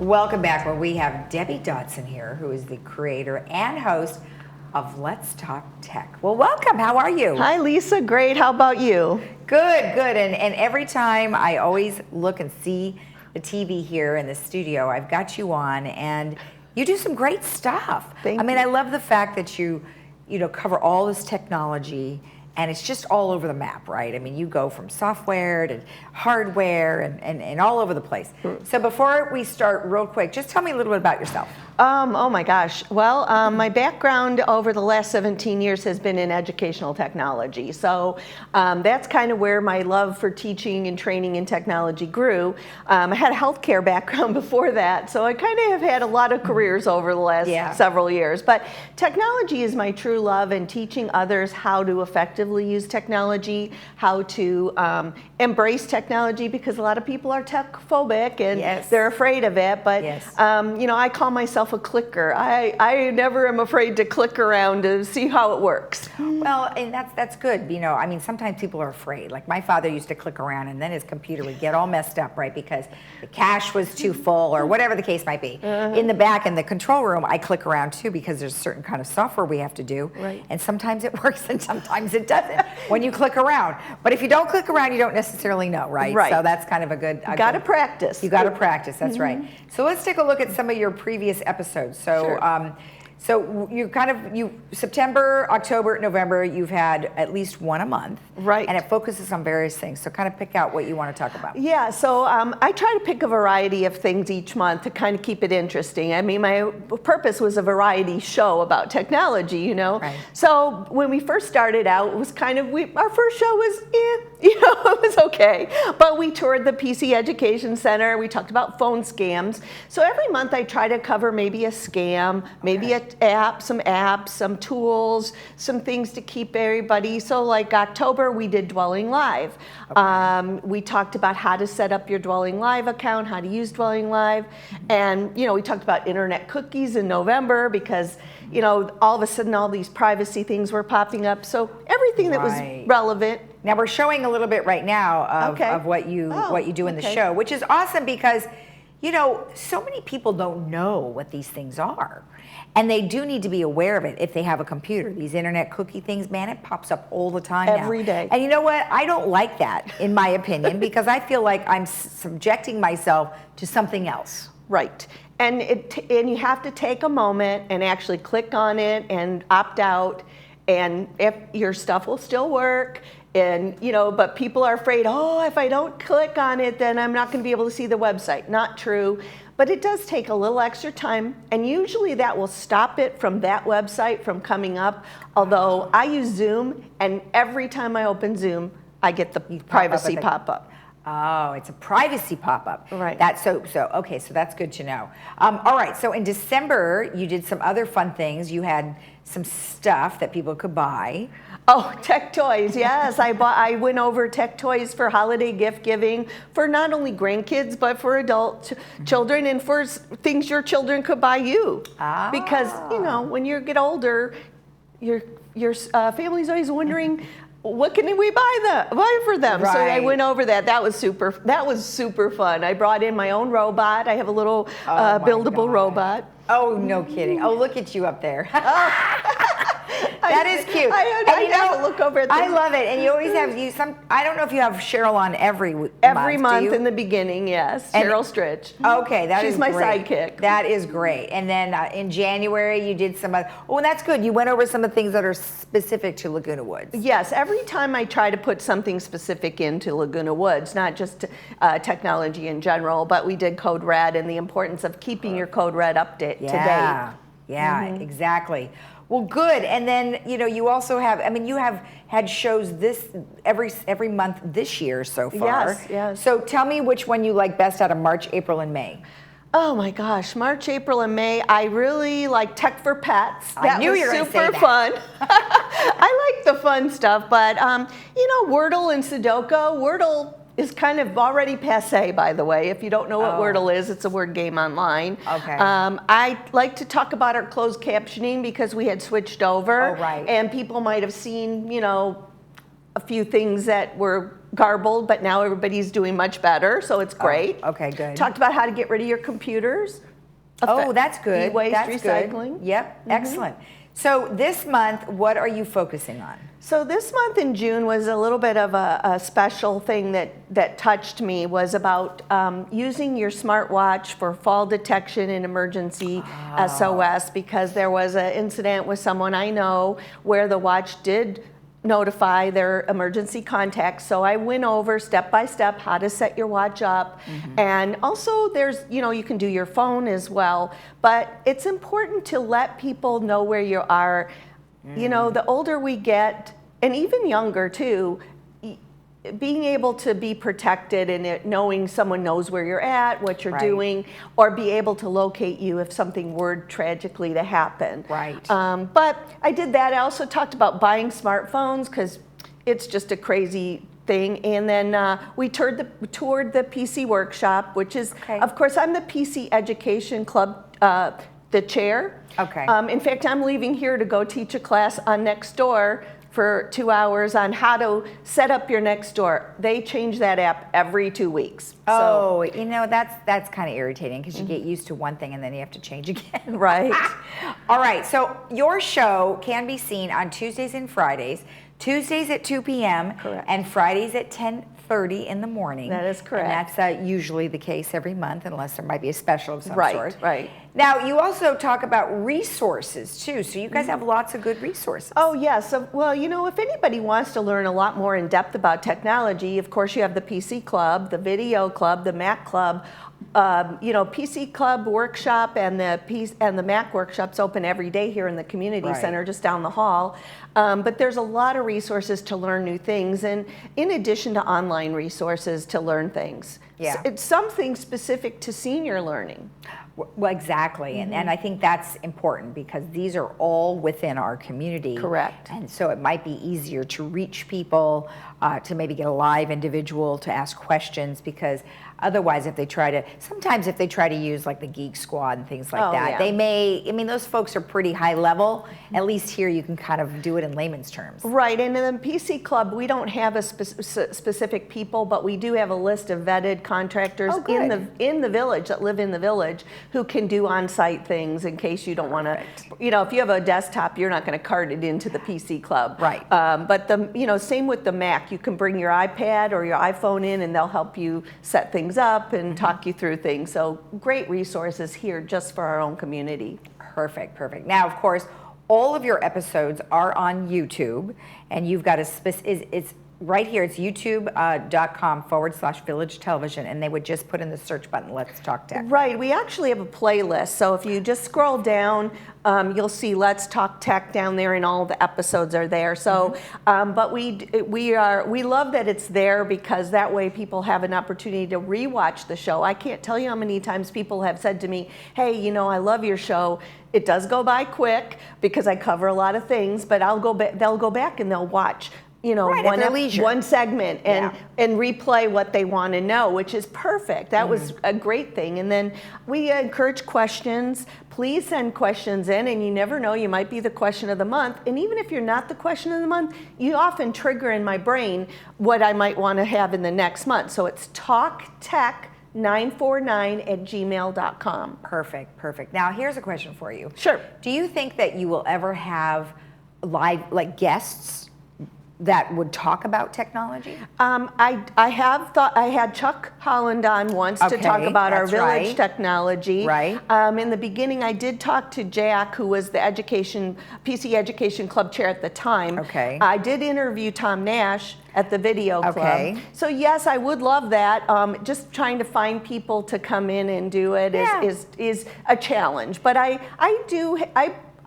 Welcome back, where we have Debbie Dotson here, who is the creator and host of Let's Talk Tech. Well, welcome. How are you? Hi, Lisa. Great. How about you? Good, good. And every time I always look and see the TV here in the studio, I've got you on, and you do some great stuff. Thank I mean, you. I love the fact that you cover all this technology, and it's just all over the map, right? I mean, you go from software to hardware and all over the place. So before we start, real quick, just tell me a little bit about yourself. Oh my gosh. Well, my background over the last 17 years has been in educational technology. So that's kind of where my love for teaching and training in technology grew. I had a healthcare background before that, so I kind of have had a lot of careers over the last several years. But technology is my true love, and teaching others how to effectively use technology, how to embrace technology, because a lot of people are tech phobic and they're afraid of it. But I call myself a clicker. I never am afraid to click around to see how it works. Well, and that's good. You know, I mean, sometimes people are afraid. Like my father used to click around, and then his computer would get all messed up, right? Because the cache was too full, or whatever the case might be. In the back, in the control room, I click around too, because there's a certain kind of software we have to do. Right. And sometimes it works and sometimes it doesn't when you click around. But if you don't click around, you don't necessarily know, right? Right. So that's kind of a good... You got to practice. You got to practice, that's right. So let's take a look at some of your previous episodes. So, so you September, October, November, you've had at least one a month. Right. And it focuses on various things. So kind of pick out what you want to talk about. Yeah, so I try to pick a variety of things each month to kind of keep it interesting. I mean, my purpose was a variety show about technology, you know. Right. So when we first started out, it was kind of, our first show was, it was okay. But we toured the PC Education Center. We talked about phone scams. So every month I try to cover maybe a scam, maybe an app, some tools, some things to keep everybody. So like October, we did Dwelling Live. Okay. We talked about how to set up your Dwelling Live account, how to use Dwelling Live. And, we talked about internet cookies in November because, all of a sudden all these privacy things were popping up. So everything that was relevant. Now we're showing a little bit right now of what you do in the show, which is awesome because, so many people don't know what these things are. And they do need to be aware of it if they have a computer. These internet cookie things, man, it pops up all the time every day. And you know what? I don't like that, in my opinion, because I feel like I'm subjecting myself to something else. Right. And you have to take a moment and actually click on it and opt out, and if your stuff will still work. And, but people are afraid, if I don't click on it, then I'm not going to be able to see the website. Not true. But it does take a little extra time, and usually that will stop it from that website from coming up. Although I use Zoom, and every time I open Zoom, I get the privacy pop-up. Oh, it's a privacy pop-up. Right. That's okay, so that's good to know. All right, so in December, you did some other fun things. You had some stuff that people could buy. Oh, tech toys, yes. I went over tech toys for holiday gift giving for not only grandkids, but for adult children, and for things your children could buy you. Because, when you get older, your family's always wondering, what can we buy for them? Right. So I went over that. That was super fun. I brought in my own robot. I have a little buildable robot. Oh, no kidding. Oh, look at you up there. That is cute. I have to look over at I love it. And you always have I don't know if you have Cheryl on every month in the beginning, yes. Cheryl Stritch. Okay, She's my sidekick. That is great. And then in January you did some other, and that's good. You went over some of the things that are specific to Laguna Woods. Yes, every time I try to put something specific into Laguna Woods, not just technology in general, but we did Code Red and the importance of keeping your Code Red update to date. Yeah, exactly. Well, good. And then, you also have, you have had shows every month this year so far. Yes. So tell me which one you like best out of March, April, and May. Oh my gosh, March, April, and May, I really like Tech for Pets. I knew you were going to say that. Super fun. I like the fun stuff, but, Wordle and Sudoku. Wordle is kind of already passé, by the way. If you don't know what Wordle is, it's a word game online. Okay. I like to talk about our closed captioning because we had switched over. Oh, right. And people might have seen, a few things that were garbled, but now everybody's doing much better, so it's great. Oh, okay, good. Talked about how to get rid of your computers. Oh, that's good. E-waste That's recycling. Good. Yep, excellent. So this month, what are you focusing on? So this month in June was a little bit of a special thing that touched me, was about using your smartwatch for fall detection and emergency SOS, because there was an incident with someone I know where the watch did notify their emergency contact. So I went over step by step how to set your watch up. And also there's, you can do your phone as well, but it's important to let people know where you are. The older we get, and even younger too, being able to be protected and knowing someone knows where you're at, what you're doing, or be able to locate you if something were tragically to happen. Right. But I did that. I also talked about buying smartphones because it's just a crazy thing. And then we toured the PC workshop, which is, of course, I'm the PC Education Club, the chair. Okay. In fact, I'm leaving here to go teach a class on Nextdoor for 2 hours on how to set up your Nextdoor. They change that app every 2 weeks. Oh, that's kind of irritating because you get used to one thing and then you have to change again. Right. All right, so your show can be seen on Tuesdays and Fridays. Tuesdays at 2 p.m. Correct. and Fridays at 10:30 in the morning. That is correct. And that's usually the case every month, unless there might be a special of some sort. Right. Now, you also talk about resources too, so you guys have lots of good resources. Oh, yes. Well, if anybody wants to learn a lot more in depth about technology, of course, you have the PC Club, the Video Club, the Mac Club. PC Club workshop and the Mac workshops open every day here in the community center just down the hall. But there's a lot of resources to learn new things, and in addition to online resources to learn things. Yeah. It's something specific to senior learning. Well, exactly, and I think that's important because these are all within our community. Correct. And so it might be easier to reach people, to maybe get a live individual to ask questions, because otherwise if they try to use like the Geek Squad and things like that, they may, those folks are pretty high level. At least here you can kind of do it in layman's terms. Right, and in the PC Club, we don't have a specific people, but we do have a list of vetted contractors in the village that live in the village who can do on-site things in case you don't want to, if you have a desktop, you're not going to cart it into the PC Club. Right. But same with the Mac. You can bring your iPad or your iPhone in and they'll help you set things up and talk you through things. So great resources here just for our own community. Perfect. Now, of course, all of your episodes are on YouTube, and you've got it's right here. It's youtube.com/Village Television, and they would just put in the search button, Let's Talk Tech. Right. We actually have a playlist. So if you just scroll down, you'll see Let's Talk Tech down there, and all the episodes are there. So, but we love that it's there, because that way people have an opportunity to rewatch the show. I can't tell you how many times people have said to me, "Hey, I love your show. It does go by quick because I cover a lot of things, but they'll go back and they'll watch." One segment and replay what they want to know, which is perfect. That was a great thing. And then we encourage questions. Please send questions in, and you never know, you might be the question of the month. And even if you're not the question of the month, you often trigger in my brain what I might want to have in the next month. So it's talktech949@gmail.com. Perfect. Now, here's a question for you. Sure. Do you think that you will ever have live, guests that would talk about technology? I have thought, I had Chuck Holland on once to talk about our village technology. Right. In the beginning, I did talk to Jack, who was the PC Education Club chair at the time. Okay. I did interview Tom Nash at the Video Club. So yes, I would love that. Just trying to find people to come in and do it is a challenge. But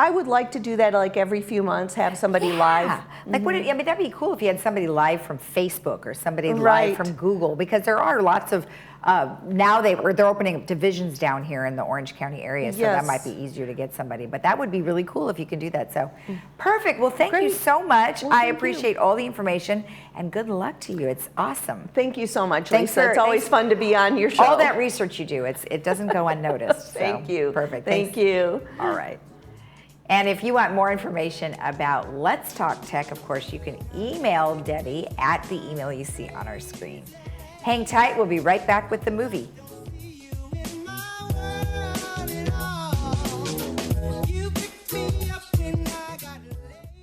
I would like to do that every few months, have somebody live. That'd be cool if you had somebody live from Facebook or somebody live from Google, because there are lots of, now they're opening up divisions down here in the Orange County area, so that might be easier to get somebody. But that would be really cool if you can do that. So perfect. Well, thank you so much. I appreciate all the information, and good luck to you. It's awesome. Thank you so much, Lisa. It's always fun to be on your show. All that research you do, it doesn't go unnoticed. Thank you. Perfect. Thank you. All right. And if you want more information about Let's Talk Tech, of course, you can email Debbie at the email you see on our screen. Hang tight, we'll be right back with the movie.